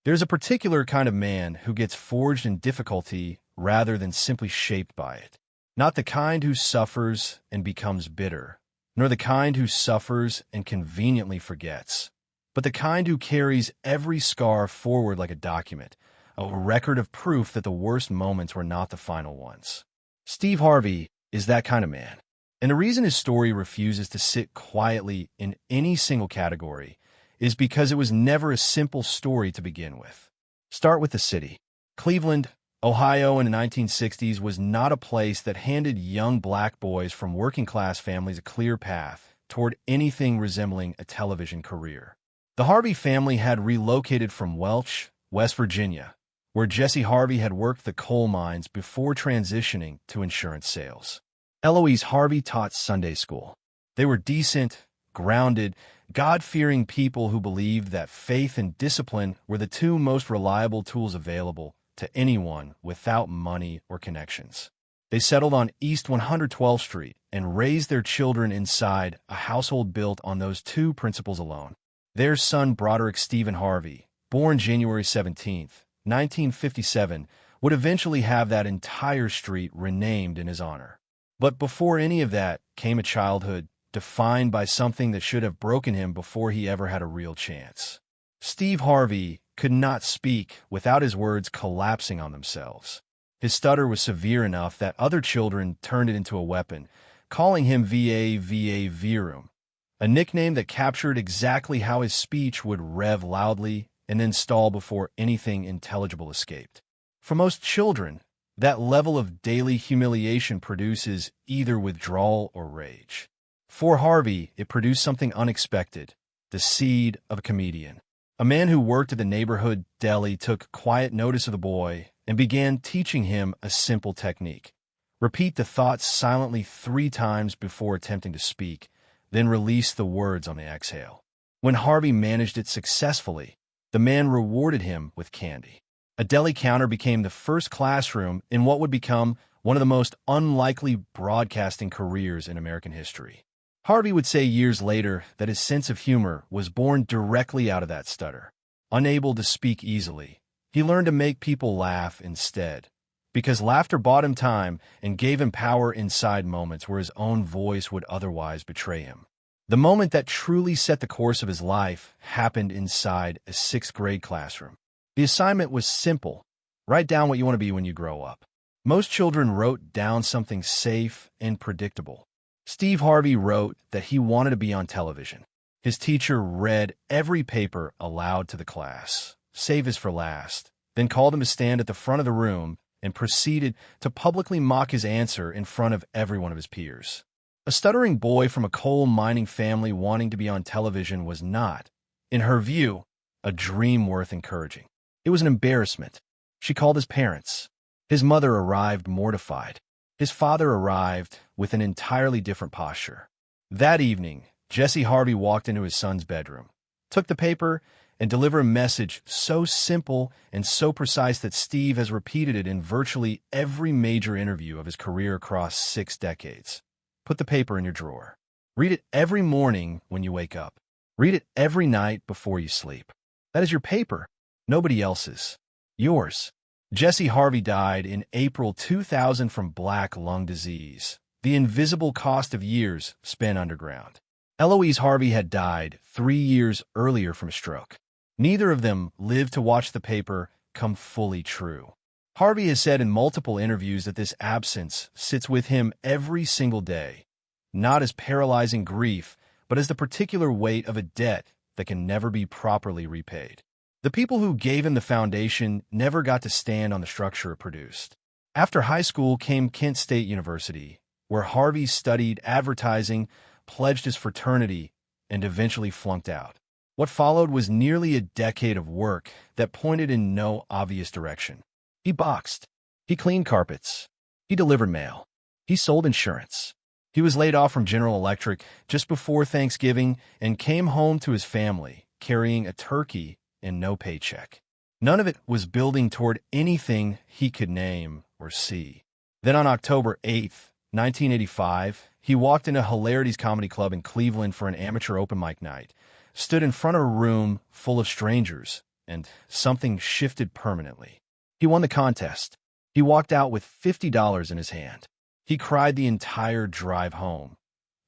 There's a particular kind of man who gets forged in difficulty rather than simply shaped by it. Not the kind who suffers and becomes bitter, nor the kind who suffers and conveniently forgets, but the kind who carries every scar forward like a document, a record of proof that the worst moments were not the final ones. Steve Harvey is that kind of man. And the reason his story refuses to sit quietly in any single category is because it was never a simple story to begin with. Start with the city. Cleveland, Ohio in the 1960s was not a place that handed young black boys from working-class families a clear path toward anything resembling a television career. The Harvey family had relocated from Welch, West Virginia, where Jesse Harvey had worked the coal mines before transitioning to insurance sales. Eloise Harvey taught Sunday school. They were decent, grounded, God-fearing people who believed that faith and discipline were the two most reliable tools available to anyone without money or connections. They settled on East 112th Street and raised their children inside a household built on those two principles alone. Their son Broderick Stephen Harvey, born January 17, 1957, would eventually have that entire street renamed in his honor. But before any of that came a childhood defined by something that should have broken him before he ever had a real chance. Steve Harvey could not speak without his words collapsing on themselves. His stutter was severe enough that other children turned it into a weapon, calling him VA Virum, a nickname that captured exactly how his speech would rev loudly and then stall before anything intelligible escaped. For most children, that level of daily humiliation produces either withdrawal or rage. For Harvey, it produced something unexpected, the seed of a comedian. A man who worked at the neighborhood deli took quiet notice of the boy and began teaching him a simple technique. Repeat the thoughts silently 3 times before attempting to speak, then release the words on the exhale. When Harvey managed it successfully, the man rewarded him with candy. A deli counter became the first classroom in what would become one of the most unlikely broadcasting careers in American history. Harvey would say years later that his sense of humor was born directly out of that stutter. Unable to speak easily, he learned to make people laugh instead, because laughter bought him time and gave him power inside moments where his own voice would otherwise betray him. The moment that truly set the course of his life happened inside a 6th grade classroom. The assignment was simple. Write down what you want to be when you grow up. Most children wrote down something safe and predictable. Steve Harvey wrote that he wanted to be on television. His teacher read every paper aloud to the class, save his for last, then called him to stand at the front of the room and proceeded to publicly mock his answer in front of every one of his peers. A stuttering boy from a coal mining family wanting to be on television was not, in her view, a dream worth encouraging. It was an embarrassment. She called his parents. His mother arrived mortified. His father arrived with an entirely different posture. That evening, Jesse Harvey walked into his son's bedroom, took the paper, and delivered a message so simple and so precise that Steve has repeated it in virtually every major interview of his career across 6 decades. Put the paper in your drawer. Read it every morning when you wake up. Read it every night before you sleep. That is your paper. Nobody else's. Yours. Jesse Harvey died in April 2000 from black lung disease, the invisible cost of years spent underground. Eloise Harvey had died 3 years earlier from a stroke. Neither of them lived to watch the paper come fully true. Harvey has said in multiple interviews that this absence sits with him every single day, not as paralyzing grief, but as the particular weight of a debt that can never be properly repaid. The people who gave him the foundation never got to stand on the structure it produced. After high school came Kent State University, where Harvey studied advertising, pledged his fraternity, and eventually flunked out. What followed was nearly a decade of work that pointed in no obvious direction. He boxed. He cleaned carpets. He delivered mail. He sold insurance. He was laid off from General Electric just before Thanksgiving and came home to his family, carrying a turkey and no paycheck. None of it was building toward anything he could name or see. Then on October 8th, 1985, he walked into Hilarity's Comedy Club in Cleveland for an amateur open mic night, stood in front of a room full of strangers, and something shifted permanently. He won the contest. He walked out with $50 in his hand. He cried the entire drive home.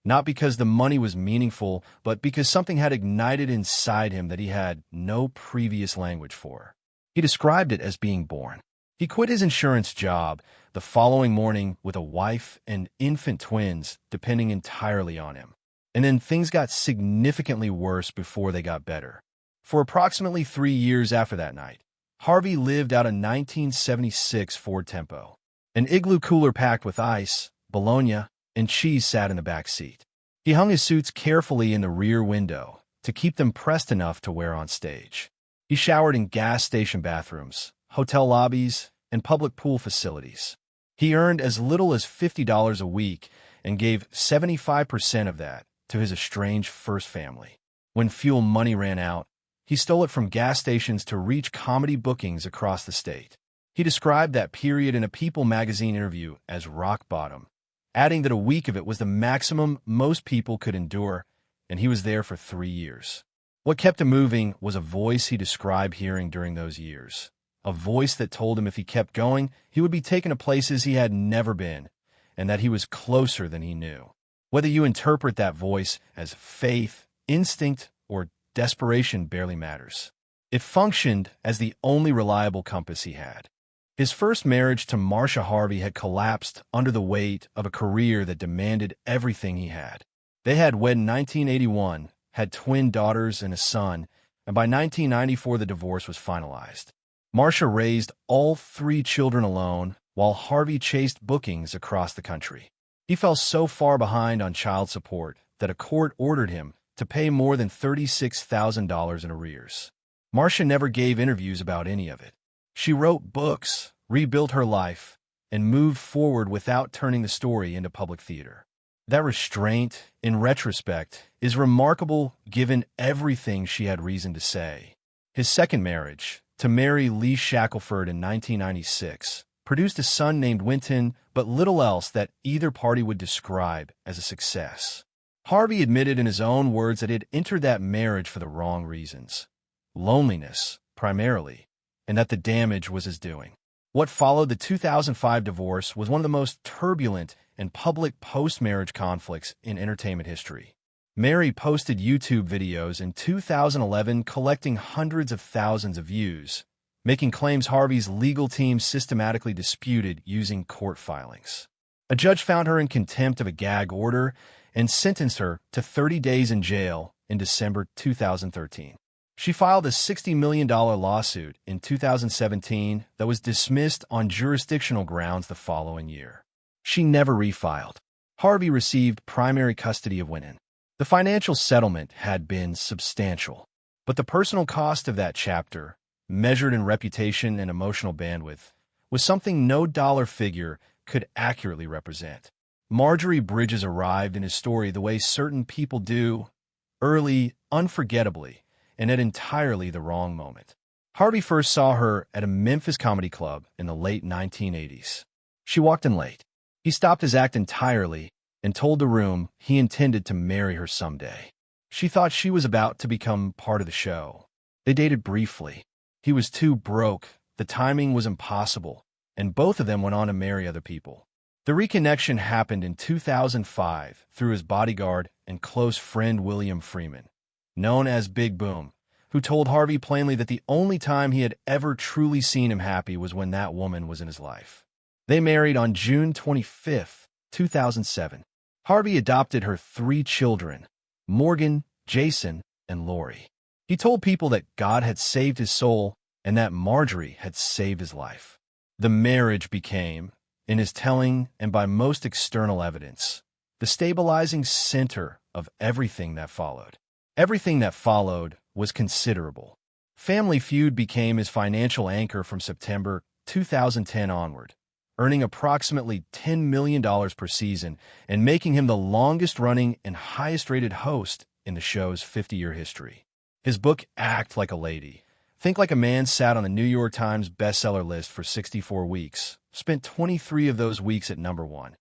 Not because the money was meaningful, but because something had ignited inside him that he had no previous language for. He described it as being born. He quit his insurance job the following morning with a wife and infant twins depending entirely on him. And then things got significantly worse before they got better. For approximately 3 years after that night, Harvey lived out a 1976 Ford Tempo. An igloo cooler packed with ice, bologna, and cheese sat in the back seat. He hung his suits carefully in the rear window to keep them pressed enough to wear on stage. He showered in gas station bathrooms, hotel lobbies, and public pool facilities. He earned as little as $50 a week and gave 75% of that to his estranged first family. When fuel money ran out, he stole it from gas stations to reach comedy bookings across the state. He described that period in a People magazine interview as rock bottom, adding that a week of it was the maximum most people could endure, and he was there for 3 years. What kept him moving was a voice he described hearing during those years, a voice that told him if he kept going, he would be taken to places he had never been, and that he was closer than he knew. Whether you interpret that voice as faith, instinct, or desperation barely matters. It functioned as the only reliable compass he had. His first marriage to Marcia Harvey had collapsed under the weight of a career that demanded everything he had. They had wed in 1981, had twin daughters and a son, and by 1994 the divorce was finalized. Marcia raised all 3 children alone, while Harvey chased bookings across the country. He fell so far behind on child support that a court ordered him to pay more than $36,000 in arrears. Marcia never gave interviews about any of it. She wrote books, rebuilt her life, and moved forward without turning the story into public theater. That restraint, in retrospect, is remarkable given everything she had reason to say. His second marriage, to marry Lee Shackelford in 1996, produced a son named Winton, but little else that either party would describe as a success. Harvey admitted in his own words that he had entered that marriage for the wrong reasons. Loneliness, primarily, and that the damage was his doing. What followed the 2005 divorce was one of the most turbulent and public post-marriage conflicts in entertainment history. Mary posted YouTube videos in 2011 collecting hundreds of thousands of views, making claims Harvey's legal team systematically disputed using court filings. A judge found her in contempt of a gag order and sentenced her to 30 days in jail in December 2013. She filed a $60 million lawsuit in 2017 that was dismissed on jurisdictional grounds the following year. She never refiled. Harvey received primary custody of Winton. The financial settlement had been substantial, but the personal cost of that chapter, measured in reputation and emotional bandwidth, was something no dollar figure could accurately represent. Marjorie Bridges arrived in his story the way certain people do, early, unforgettably, and at entirely the wrong moment. Harvey first saw her at a Memphis comedy club in the late 1980s. She walked in late. He stopped his act entirely and told the room he intended to marry her someday. She thought she was about to become part of the show. They dated briefly. He was too broke, the timing was impossible, and both of them went on to marry other people. The reconnection happened in 2005 through his bodyguard and close friend William Freeman, known as Big Boom, who told Harvey plainly that the only time he had ever truly seen him happy was when that woman was in his life. They married on June 25, 2007. Harvey adopted her 3 children, Morgan, Jason, and Lori. He told people that God had saved his soul and that Marjorie had saved his life. The marriage became, in his telling and by most external evidence, the stabilizing center of everything that followed. Everything that followed was considerable. Family Feud became his financial anchor from September 2010 onward, earning approximately $10 million per season and making him the longest-running and highest-rated host in the show's 50-year history. His book, Act Like a Lady, Think Like a Man, sat on the New York Times bestseller list for 64 weeks, spent 23 of those weeks at #1,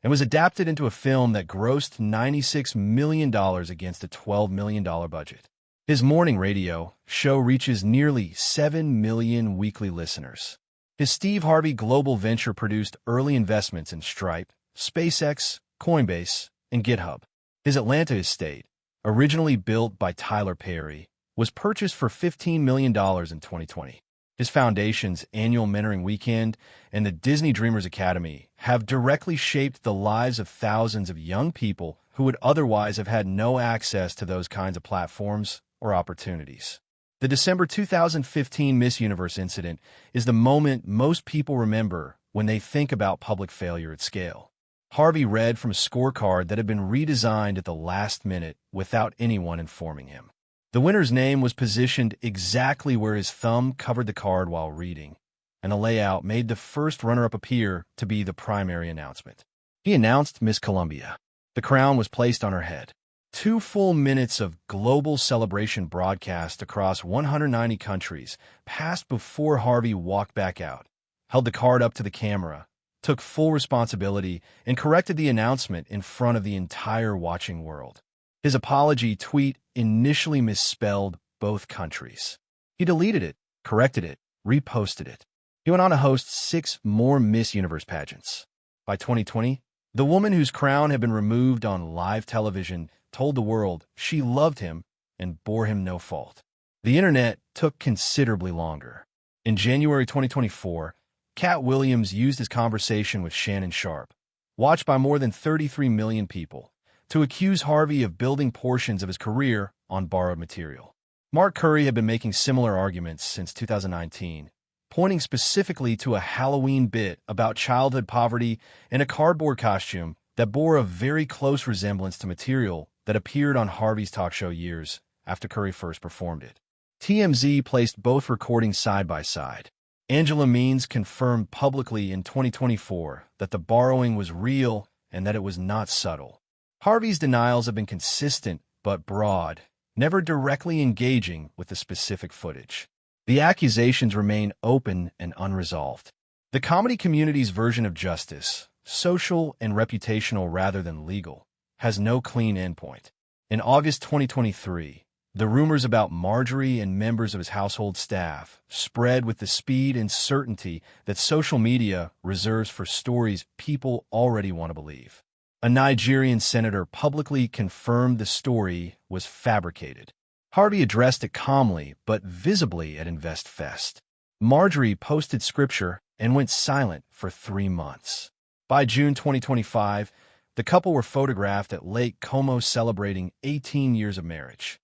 and was adapted into a film that grossed $96 million against a $12 million budget. His morning radio show reaches nearly 7 million weekly listeners. His Steve Harvey global venture produced early investments in Stripe, SpaceX, Coinbase, and GitHub. His Atlanta estate, originally built by Tyler Perry, was purchased for $15 million in 2020. His foundation's annual mentoring weekend and the Disney Dreamers Academy have directly shaped the lives of thousands of young people who would otherwise have had no access to those kinds of platforms or opportunities. The December 2015 Miss Universe incident is the moment most people remember when they think about public failure at scale. Harvey read from a scorecard that had been redesigned at the last minute without anyone informing him. The winner's name was positioned exactly where his thumb covered the card while reading, and the layout made the first runner-up appear to be the primary announcement. He announced Miss Columbia. The crown was placed on her head. 2 full minutes of global celebration broadcast across 190 countries passed before Harvey walked back out, held the card up to the camera, took full responsibility, and corrected the announcement in front of the entire watching world. His apology tweet initially misspelled both countries. He deleted it, corrected it, reposted it. He went on to host 6 more Miss Universe pageants. By 2020, the woman whose crown had been removed on live television told the world she loved him and bore him no fault. The internet took considerably longer. In January 2024, Cat Williams used his conversation with Shannon Sharpe, watched by more than 33 million people, to accuse Harvey of building portions of his career on borrowed material. Mark Curry had been making similar arguments since 2019, pointing specifically to a Halloween bit about childhood poverty and a cardboard costume that bore a very close resemblance to material that appeared on Harvey's talk show years after Curry first performed it. TMZ placed both recordings side by side. Angela Means confirmed publicly in 2024 that the borrowing was real and that it was not subtle. Harvey's denials have been consistent but broad, never directly engaging with the specific footage. The accusations remain open and unresolved. The comedy community's version of justice, social and reputational rather than legal, has no clean endpoint. In August 2023, the rumors about Marjorie and members of his household staff spread with the speed and certainty that social media reserves for stories people already want to believe. A Nigerian senator publicly confirmed the story was fabricated. Harvey addressed it calmly but visibly at InvestFest. Marjorie posted scripture and went silent for 3 months. By June 2025, the couple were photographed at Lake Como celebrating 18 years of marriage.